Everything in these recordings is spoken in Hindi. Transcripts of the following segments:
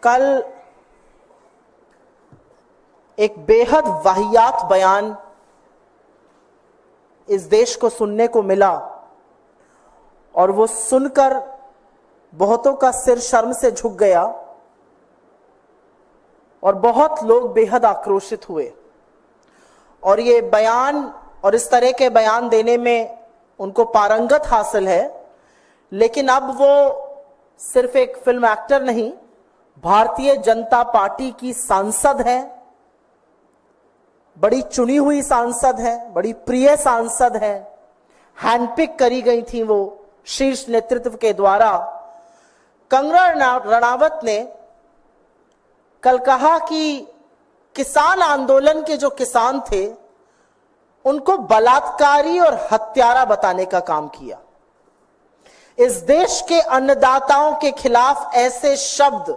कल एक बेहद वाहियात बयान इस देश को सुनने को मिला और वो सुनकर बहुतों का सिर शर्म से झुक गया और बहुत लोग बेहद आक्रोशित हुए। और ये बयान और इस तरह के बयान देने में उनको पारंगत हासिल है, लेकिन अब वो सिर्फ एक फिल्म एक्टर नहीं, भारतीय जनता पार्टी की सांसद हैं, बड़ी चुनी हुई सांसद है, बड़ी प्रिय सांसद है, हैंडपिक करी गई थी वो शीर्ष नेतृत्व के द्वारा। कंगना रणावत ने कल कहा कि किसान आंदोलन के जो किसान थे उनको बलात्कारी और हत्यारा बताने का काम किया। इस देश के अन्नदाताओं के खिलाफ ऐसे शब्द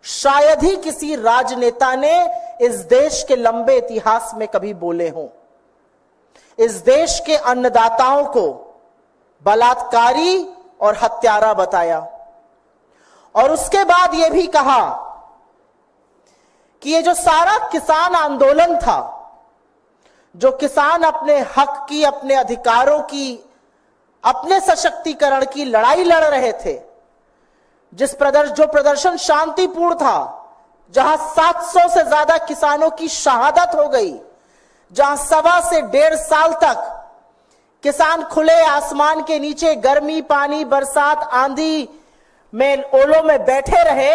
शायद ही किसी राजनेता ने इस देश के लंबे इतिहास में कभी बोले हों। इस देश के अन्नदाताओं को बलात्कारी और हत्यारा बताया और उसके बाद यह भी कहा कि ये जो सारा किसान आंदोलन था, जो किसान अपने हक की, अपने अधिकारों की, अपने सशक्तिकरण की लड़ाई लड़ रहे थे, जो प्रदर्शन शांतिपूर्ण था, जहां 700 से ज्यादा किसानों की शहादत हो गई, जहां 1.25 से 1.5 साल तक किसान खुले आसमान के नीचे गर्मी, पानी, बरसात, आंधी में, ओलों में बैठे रहे,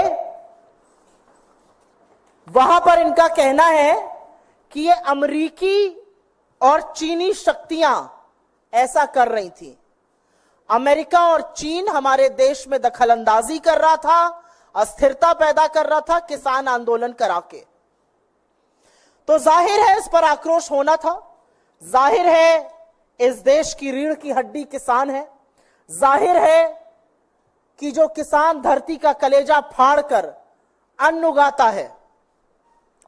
वहां पर इनका कहना है कि ये अमेरिकी और चीनी शक्तियां ऐसा कर रही थी। अमेरिका और चीन हमारे देश में दखलंदाजी कर रहा था, अस्थिरता पैदा कर रहा था किसान आंदोलन करा के। तो जाहिर है इस पर आक्रोश होना था। जाहिर है इस देश की रीढ़ की हड्डी किसान है। जाहिर है कि जो किसान धरती का कलेजा फाड़कर अन्न उगाता है,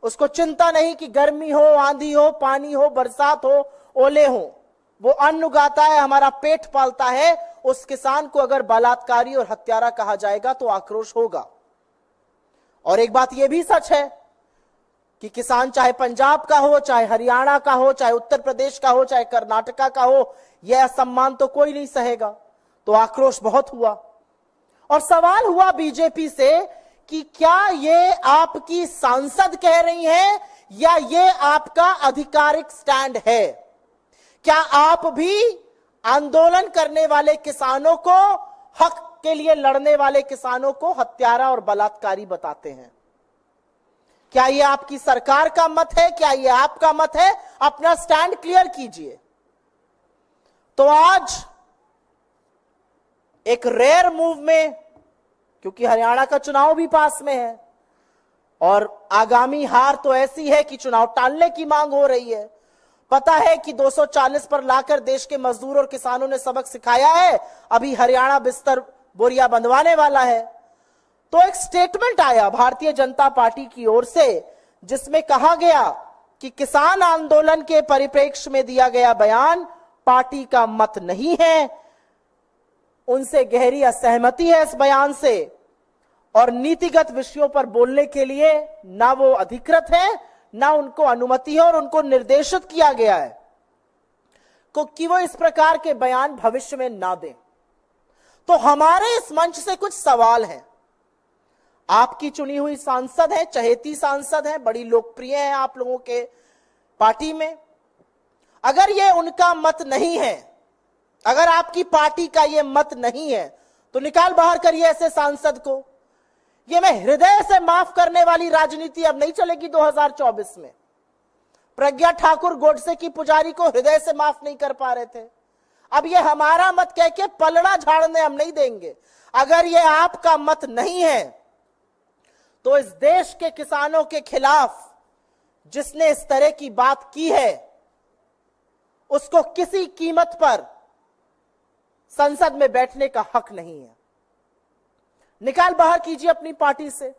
उसको चिंता नहीं कि गर्मी हो, आंधी हो, पानी हो, बरसात हो, ओले हो, वो अन्न उगाता है, हमारा पेट पालता है। उस किसान को अगर बलात्कारी और हत्यारा कहा जाएगा तो आक्रोश होगा। और एक बात यह भी सच है कि किसान चाहे पंजाब का हो, चाहे हरियाणा का हो, चाहे उत्तर प्रदेश का हो, चाहे कर्नाटका का हो, यह असम्मान तो कोई नहीं सहेगा। तो आक्रोश बहुत हुआ और सवाल हुआ बीजेपी से कि क्या ये आपकी सांसद कह रही हैं या ये आपका आधिकारिक स्टैंड है? क्या आप भी आंदोलन करने वाले किसानों को, हक के लिए लड़ने वाले किसानों को हत्यारा और बलात्कारी बताते हैं? क्या ये आपकी सरकार का मत है? क्या ये आपका मत है? अपना स्टैंड क्लियर कीजिए। तो आज एक रेयर मूव में, क्योंकि हरियाणा का चुनाव भी पास में है और आगामी हार तो ऐसी है कि चुनाव टालने की मांग हो रही है। पता है कि 240 पर लाकर देश के मजदूर और किसानों ने सबक सिखाया है, अभी हरियाणा बिस्तर बोरिया बंधवाने वाला है। तो एक स्टेटमेंट आया भारतीय जनता पार्टी की ओर से जिसमें कहा गया कि किसान आंदोलन के परिप्रेक्ष्य में दिया गया बयान पार्टी का मत नहीं है, उनसे गहरी असहमति है इस बयान से और नीतिगत विषयों पर बोलने के लिए ना वो अधिकृत है, ना उनको अनुमति है और उनको निर्देशित किया गया है कि वो इस प्रकार के बयान भविष्य में ना दें। तो हमारे इस मंच से कुछ सवाल हैं। आपकी चुनी हुई सांसद है, चहेती सांसद है, बड़ी लोकप्रिय है आप लोगों के पार्टी में। अगर ये उनका मत नहीं है, अगर आपकी पार्टी का ये मत नहीं है, तो निकाल बाहर करिए ऐसे सांसद को। ये मैं हृदय से माफ करने वाली राजनीति अब नहीं चलेगी 2024 में। प्रज्ञा ठाकुर गोडसे की पुजारी को हृदय से माफ नहीं कर पा रहे थे, अब ये हमारा मत कह के पलड़ा झाड़ने हम नहीं देंगे। अगर ये आपका मत नहीं है तो इस देश के किसानों के खिलाफ जिसने इस तरह की बात की है उसको किसी कीमत पर संसद में बैठने का हक नहीं है। निकाल बाहर कीजिए अपनी पार्टी से,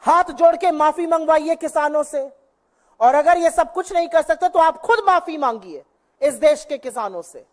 हाथ जोड़ के माफी मंगवाइए किसानों से, और अगर ये सब कुछ नहीं कर सकते तो आप खुद माफी मांगिए इस देश के किसानों से।